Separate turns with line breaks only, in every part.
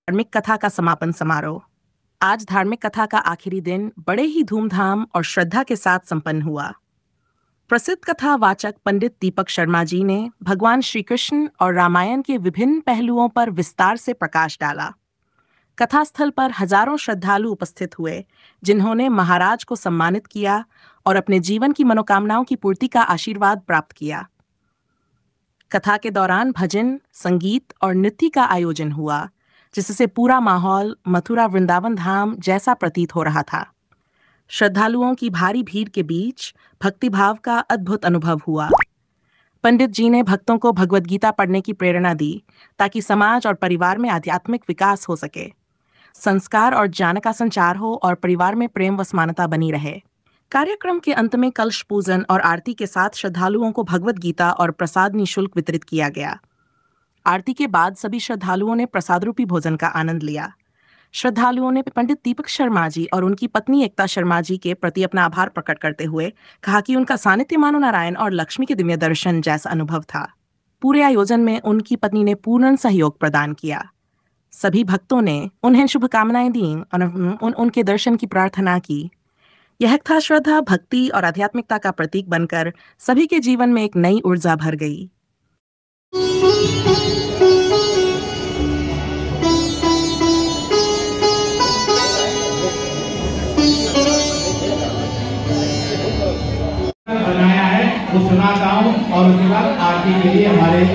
धार्मिक कथा का समापन समारोह। आज धार्मिक कथा का आखिरी दिन बड़े ही धूमधाम और श्रद्धा के साथ संपन्न हुआ। प्रसिद्ध कथा वाचक पंडित दीपक शर्मा जी ने भगवान श्री कृष्ण और रामायण के विभिन्न पहलुओं पर विस्तार से प्रकाश डाला। कथास्थल पर हजारों श्रद्धालु उपस्थित हुए, जिन्होंने महाराज को सम्मानित किया और अपने जीवन की मनोकामनाओं की पूर्ति का आशीर्वाद प्राप्त किया। कथा के दौरान भजन, संगीत और नृत्य का आयोजन हुआ, जिससे पूरा माहौल मथुरा वृंदावन धाम जैसा प्रतीत हो रहा था। श्रद्धालुओं की भारी भीड़ के बीच भक्तिभाव का अद्भुत अनुभव हुआ। पंडित जी ने भक्तों को भगवद गीता पढ़ने की प्रेरणा दी, ताकि समाज और परिवार में आध्यात्मिक विकास हो सके, संस्कार और ज्ञान का संचार हो और परिवार में प्रेम व समानता बनी रहे। कार्यक्रम के अंत में कलश पूजन और आरती के साथ श्रद्धालुओं को भगवद गीता और प्रसाद निःशुल्क वितरित किया गया। आरती के बाद सभी श्रद्धालुओं ने प्रसाद रूपी भोजन का आनंद लिया। श्रद्धालुओं ने पंडित दीपक शर्मा जी और उनकी पत्नी एकता शर्मा जी के प्रति अपना आभार प्रकट करते हुए कहा कि उनका सानिध्य मानो नारायण और लक्ष्मी के दिव्य दर्शन जैसा अनुभव था। पूरे आयोजन में उनकी पत्नी ने पूर्ण सहयोग प्रदान किया। सभी भक्तों ने उन्हें शुभकामनाएं दी और उनके दर्शन की प्रार्थना की। यह कथा श्रद्धा, भक्ति और आध्यात्मिकता का प्रतीक बनकर सभी के जीवन में एक नई ऊर्जा भर गई।
बनाया है वो सुनाता हूँ और उसके बाद आरती के लिए हमारे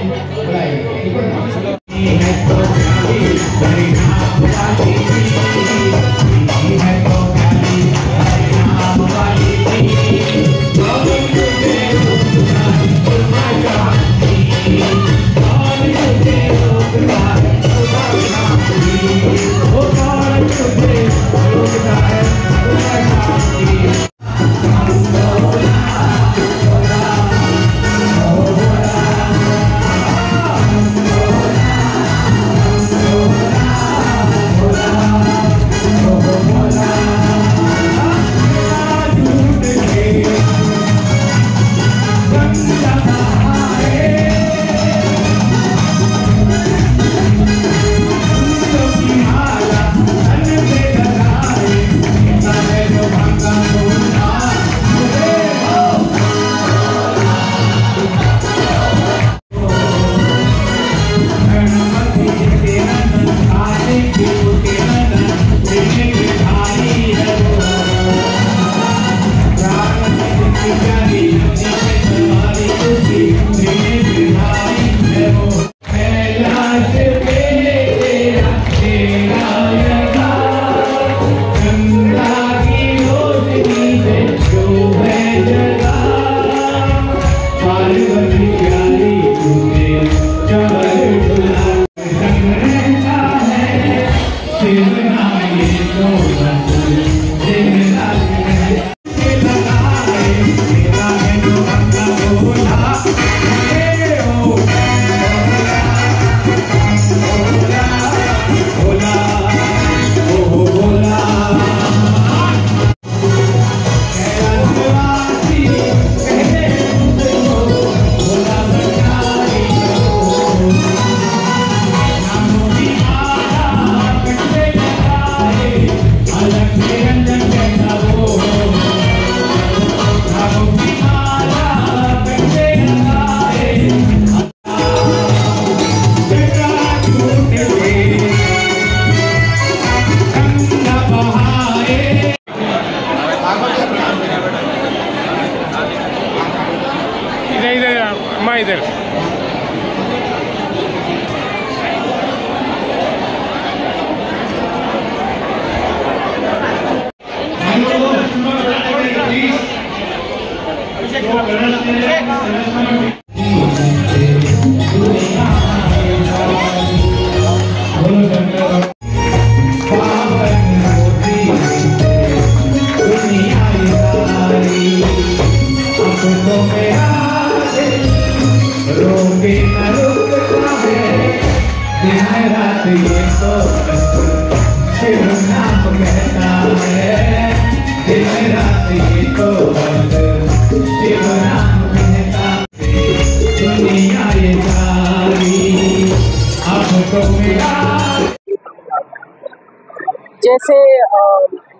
जैसे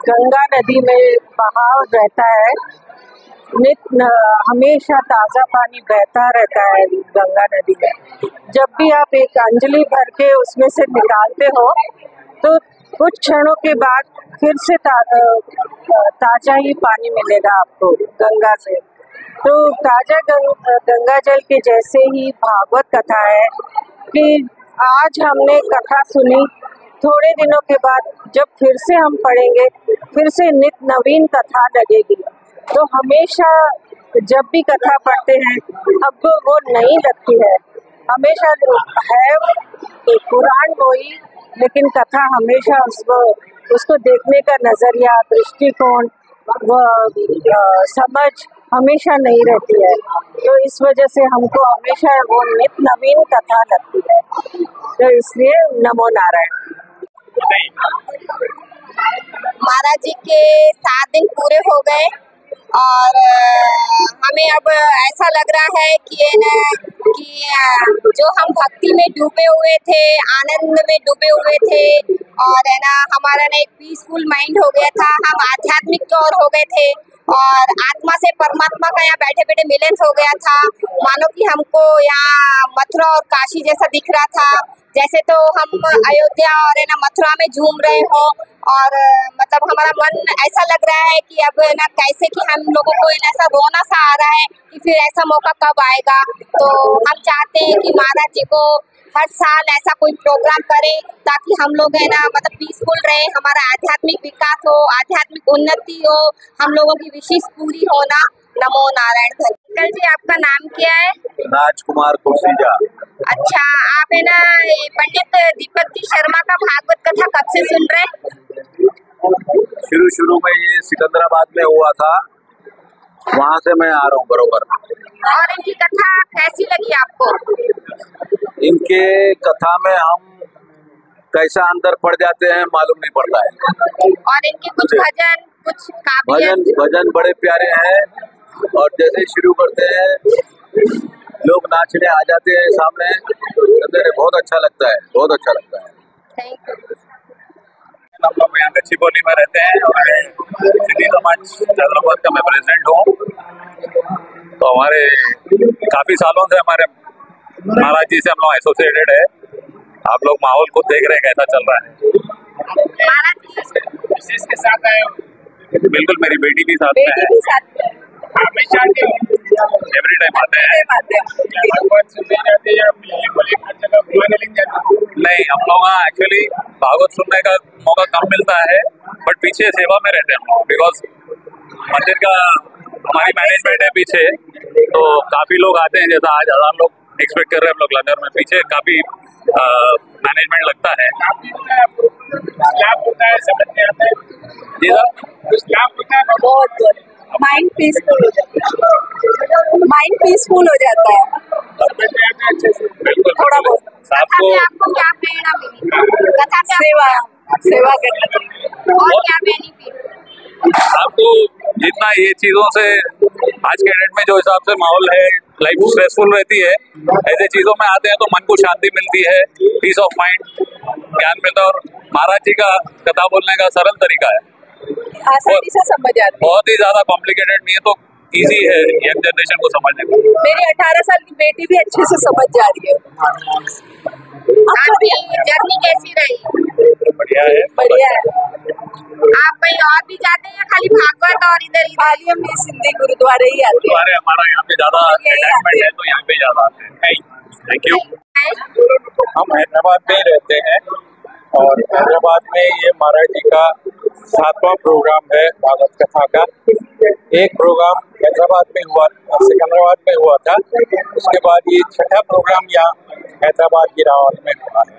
गंगा नदी में बहाव रहता है, हमेशा ताज़ा पानी बहता रहता है गंगा नदी में। जब भी आप एक अंजलि भर के उसमें से निकालते हो तो कुछ क्षणों के बाद फिर से ताज़ा ही पानी मिलेगा आपको गंगा से। तो ताज़ा गंगा जल के जैसे ही भागवत कथा है कि आज हमने कथा सुनी, थोड़े दिनों के बाद जब फिर से हम पढ़ेंगे फिर से नित नवीन कथा लगेगी। तो हमेशा जब भी कथा पढ़ते हैं हमको वो नहीं लगती है, हमेशा है पुराण वही, लेकिन कथा हमेशा उसको देखने का नजरिया, दृष्टिकोण, वो समझ हमेशा नहीं रहती है। तो इस वजह से हमको हमेशा वो नित नवीन कथा लगती है। तो इसलिए नमो नारायण।
महाराज जी के 7 दिन पूरे हो गए और हमें अब ऐसा लग रहा है कि जो हम भक्ति में डूबे हुए थे, आनंद में डूबे हुए थे और है ना हमारा ना एक पीसफुल माइंड हो गया था, हम आध्यात्मिक की ओर हो गए थे और आत्मा से परमात्मा का यहाँ बैठे बैठे मिलन हो गया था। मानो कि हमको यहाँ मथुरा और काशी जैसा दिख रहा था, जैसे तो हम अयोध्या और है ना मथुरा में झूम रहे हो और मतलब हमारा मन ऐसा लग रहा है कि अब है ना कैसे कि हम लोगों को ऐसा रोना सा आ रहा है कि फिर ऐसा मौका कब आएगा। तो हम चाहते हैं कि महाराज जी को हर साल ऐसा कोई प्रोग्राम करें ताकि हम लोग है ना मतलब पीसफुल रहे, हमारा आध्यात्मिक विकास हो, आध्यात्मिक उन्नति हो, हम लोगों की विशेष पूरी हो ना। नमो नारायण। अंकल जी आपका नाम क्या है?
राजकुमार कुर्सीजा।
अच्छा, आप है ना पंडित दीपक जी शर्मा का भागवत कथा कब से सुन रहे हैं?
शुरू में ये सिकंदराबाद में हुआ था, वहाँ से मैं आ रहा हूँ बरोबर।
और इनकी कथा कैसी लगी आपको?
इनके कथा में हम कैसा अंदर पड़ जाते हैं मालूम नहीं पड़ता है।
और इनके कुछ भजन, कुछ
भजन बड़े प्यारे हैं और जैसे ही शुरू करते हैं लोग नाचने आ जाते हैं सामने, बहुत अच्छा लगता है, बहुत अच्छा लगता है।
Thank you.
हम लोग यहाँ गच्चीबौली में रहते हैं और सिंधी समाज हैदराबाद का मैं प्रेसिडेंट हूँ। तो हमारे काफी सालों से हमारे महाराज जी से हम लोग एसोसिएटेड है। आप लोग माहौल को देख रहे हैं कैसा चल रहा है।
महाराज
जिस के साथ आए हो?
बिल्कुल, मेरी बेटी भी साथ में है।
हमेशा के
एवरी टाइम आते हैं।
भागवत सुनने जाते हैं या हर जगह बुलाने लग जाते हैं?
नहीं, हम लोग एक्चुअली भागवत सुनने का मौका कम मिलता है, बट पीछे सेवा में रहते हैं हम लोग, बिकॉज मंदिर का हमारी मैनेजमेंट है पीछे, तो काफी लोग आते हैं। जैसा आज 1000 लोग एक्सपेक्ट कर रहे हैं हम लोग लंदन में, पीछे काफी मैनेजमेंट लगता है।
लाभ होता है, समझ में आता है?
जी सर,
कुछ लाभ होता है?
बहुत माइंड पीसफुल हो जाता है, माइंड पीसफुल हो जाता है।
समझ में आता है अच्छे से?
बिल्कुल
थोड़ा बहुत।
आपको
आपको क्या प्रेरणा मिली कथा से?
सेवा करना
और क्या बेनिफिट?
आपको जितना ये चीजों से आज के डेट में जो हिसाब से माहौल है, लाइफ स्ट्रेसफुल रहती है, ऐसे चीजों में आते हैं तो मन को शांति मिलती है, पीस ऑफ माइंड, ज्ञान मिलता है। और महाराज जी का कथा बोलने का सरल तरीका है,
आसानी से समझ आती है।
बहुत ही ज्यादा कॉम्प्लिकेटेड नहीं है, तो इजी है यंग जनरेशन को समझने को।
मेरी 18 साल की बेटी भी अच्छे से समझ जा रही है।
आपकी जर्नी कैसी रही?
बढ़िया है,
बढ़िया है।
आप कहीं और भी जाते हैं या खाली भागवत और इधर
खाली हम ये सिंधी गुरुद्वारे ही आते हैं।
गुरुद्वारे हमारा यहाँ पे ज्यादा अटैचमेंट है, तो यहाँ पे ज्यादा आते हैं। Thank you.
हम हैदराबाद में रहते हैं और हैदराबाद में ये महाराज जी का 7वां प्रोग्राम है भागवत कथा का। एक प्रोग्राम हैदराबाद में हुआ, सिकंदराबाद में हुआ था, उसके बाद ये 6ठा प्रोग्राम यहाँ हैदराबाद की रावल में हुआ है।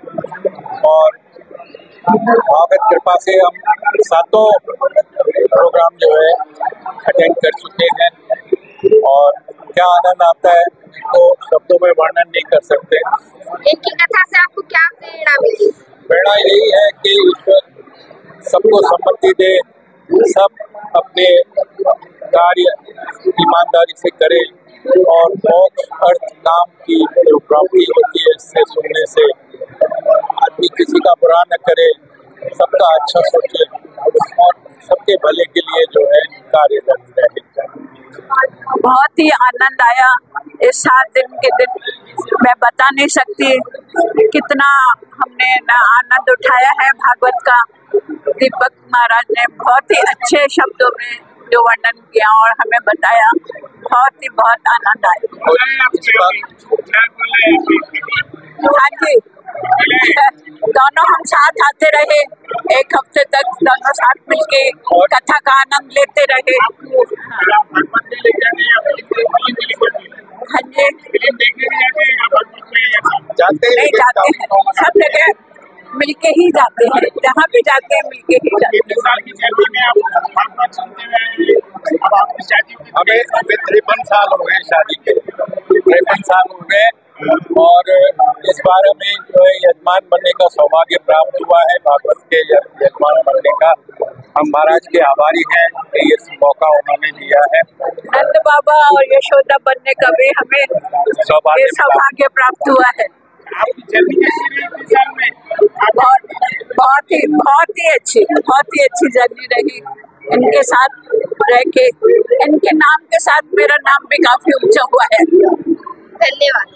और भगवत कृपा से हम 7 प्रोग्राम जो है अटेंड कर चुके हैं और क्या आनंद आता है तो शब्दों में वर्णन नहीं कर सकते।
इनकी कथा से आपको क्या प्रेरणा मिली?
प्रेरणा यही है कि ईश्वर सबको सम्मति दे, सब अपने कार्य ईमानदारी से करें और मोक्ष अर्थ काम की जो प्राप्ति होती है इससे सुनने से, आदमी किसी का बुरा न करे सबका अच्छा सोचे और सबके भले के लिए जो है कार्यरत रहे।
बहुत ही आनंद आया इस 7 दिन के दिन। मैं बता नहीं सकती कितना हमने आनंद उठाया है भागवत का। दीपक महाराज ने बहुत ही अच्छे शब्दों में जो वर्णन किया और हमें बताया, बहुत आनंद आया। हाँ जी, दोनों हम साथ आते रहे, 1 हफ्ते तक दोनों साथ मिलके कथा का आनंद लेते रहे। हाँ जी,
जाते
नहीं जाते हैं, सब जगह मिलके ही जाते हैं, जहाँ भी जाते हैं मिलके ही जाते हैं।
हमें 53 साल हो गए शादी के, 53 साल हो गए और इस बार हमें जो है यजमान बनने का सौभाग्य प्राप्त हुआ है, भागवत के यजमान बनने का। हम महाराज के आभारी हैं कि ये मौका उन्होंने दिया है।
नंद बाबा और यशोदा बनने का भी हमें सौभाग्य प्राप्त हुआ है। बहुत ही अच्छी जर्नी रही इनके साथ रह के। इनके नाम के साथ मेरा नाम भी काफी ऊंचा हुआ है।
धन्यवाद।